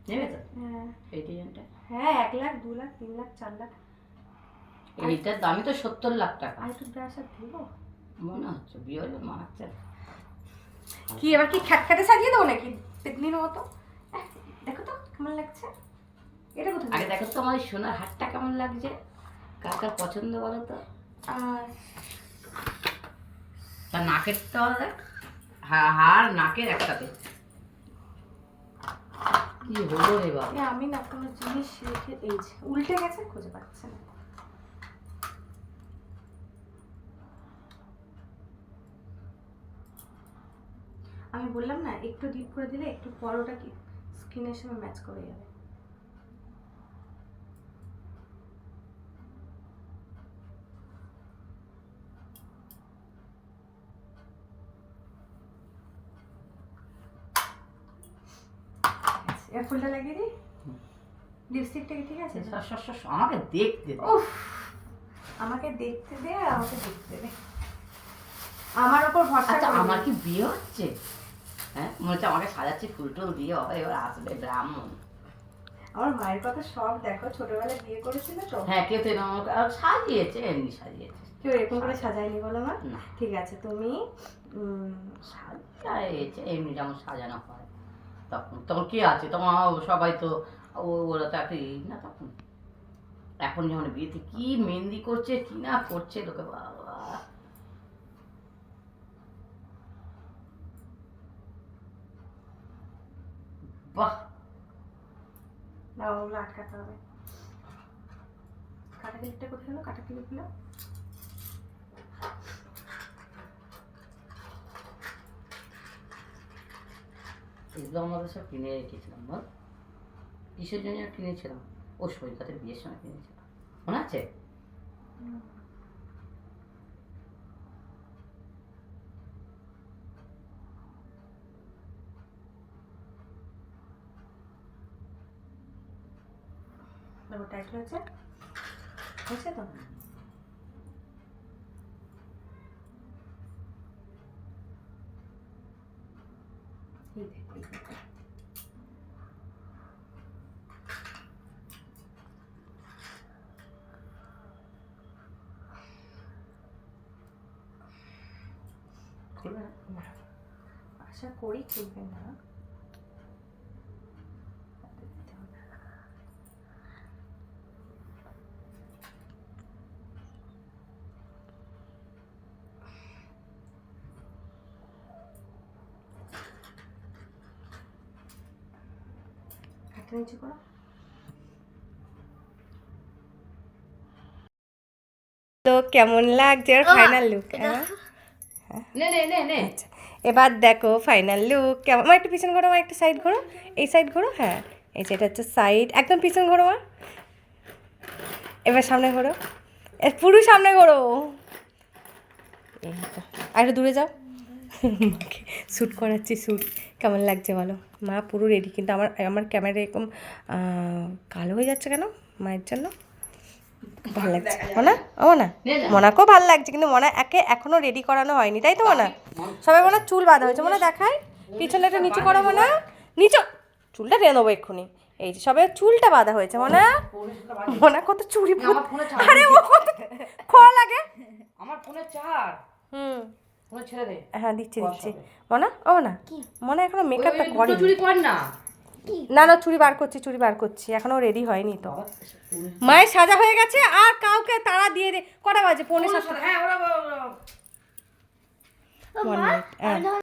নেবে তো? হ্যাঁ এই ডিজাইনটা? হ্যাঁ 1 লাখ 2 লাখ 3 লাখ 4 লাখ। এইটার দামই তো 70 লাখ টাকা। আর একটু ব্রাশ আর দিব মনে হচ্ছে বিয়ে হলে মানাচ্ছে। কি এবার কি খ্যাটখ্যাটে সাজিয়ে দেবো নাকি পেতনির মতো? দেখো তো কেমন লাগছে। এটা কোথায় আগে দেখো তো আমার সোনার হারটা কেমন লাগছে, কার কার পছন্দ বলো তো। আর তার নাকের তো দেখ, হার নাকের একসাথে। কি হলো রে বাবা? আমি না কোনো জিনিস রেখে এই যে উল্টে গেছে, খুঁজে পাচ্ছে না। আমি বললাম না একটু ডিপ করে দিলে একটু পর ওটা কি স্কিনের সঙ্গে ম্যাচ করে যাবে। এর ফুলটা লাগিয়ে দিই। লিপস্টিকটা কি ঠিক আছে? আমাকে দেখতে দে। উফ আমাকে দেখতে দে আর আমাকে দেখতে দে। আমার উপর ভরসা আচ্ছা করো। আমার কি বিয়ে হচ্ছে? হ্যাঁ মনে হচ্ছে আমাকে সাজাচ্ছি ফুল টুল দিয়ে, এবার আসবে ব্রাহ্মণ। আমার মায়ের কথা সব দেখো, ছোটবেলায় বিয়ে করেছিল তো। হ্যাঁ কেউ তো আমাকে সাজিয়েছে, এমনি সাজিয়েছে। কেউ এরকম করে সাজায়নি বলো মা? না ঠিক আছে তুমি সাজিয়েছে এমনি যেমন সাজানো হয়। তখন তখন কি আছে, তখন সবাই তো ওরা তো একটা না তখন। এখন যেমন বিয়েতে কি মেহেন্দি করছে কি না করছে লোকে, বাবা। বাহ না ওগুলো আটকাতে হবে। কাটা ক্লিপটা কোথায় হলো? কাটা ক্লিপগুলো এগুলো আমাদের সব কিনে রেখেছিলাম, বল কিসের জন্য কিনেছিলাম? ও সৈকতের বিয়ের সময় কিনেছিলাম, মনে আছে? টাইট হয়েছে, হয়েছে তো। আশা করি খুলবে না। হাতটা নিচু করো। তো কেমন লাগছে আর ফাইনাল লুক? নে নে নে নে। আচ্ছা এবার দেখো ফাইনাল লুক কেমন। আমার একটু পিছন ঘোরো, আমার একটা সাইড ঘোরো, এই সাইড ঘোরো। হ্যাঁ এই যে এটা হচ্ছে সাইড, একদম পিছন ঘোরো মা। এবার সামনে ঘোরো, পুরো সামনে ঘোরো। এই তো আর একটু দূরে যাও। শ্যুট করাচ্ছি, শ্যুট কেমন লাগছে বলো? মা পুরো রেডি, কিন্তু আমার আমার ক্যামেরা এরকম কালো হয়ে যাচ্ছে কেন মায়ের জন্য? ভালো লাগছে মনা? ও না মনাকেও ভালো লাগছে, কিন্তু মনা এখনো রেডি করানো হয়নি, তাই তো মনা? সবাই মনে চুল বাঁধা হয়েছে, মনে দেখায় পিছনে একটু নিচু করো মনা, নিচু চুলটা টেনে দেবো এক্ষুনি। এই যে সবাই চুলটা বাঁধা হয়েছে মনা। মনা কত চুড়ি, আরে ও কত খোয়া লাগে আমার ফোনে চার। হুম ফোনে ছেড়ে দে। হ্যাঁ দিচ্ছি দিচ্ছি মনা। ও না মনা এখনো মেকআপটা করে চুরি কর না। না না চুড়ি বার করছি, চুড়ি বার করছি, এখনো রেডি হয়নি তো। মায়ের সাজা হয়ে গেছে আর কাউকে তাড়া দিয়ে দে। কটা বাজে? 6:45। হ্যাঁ ওরা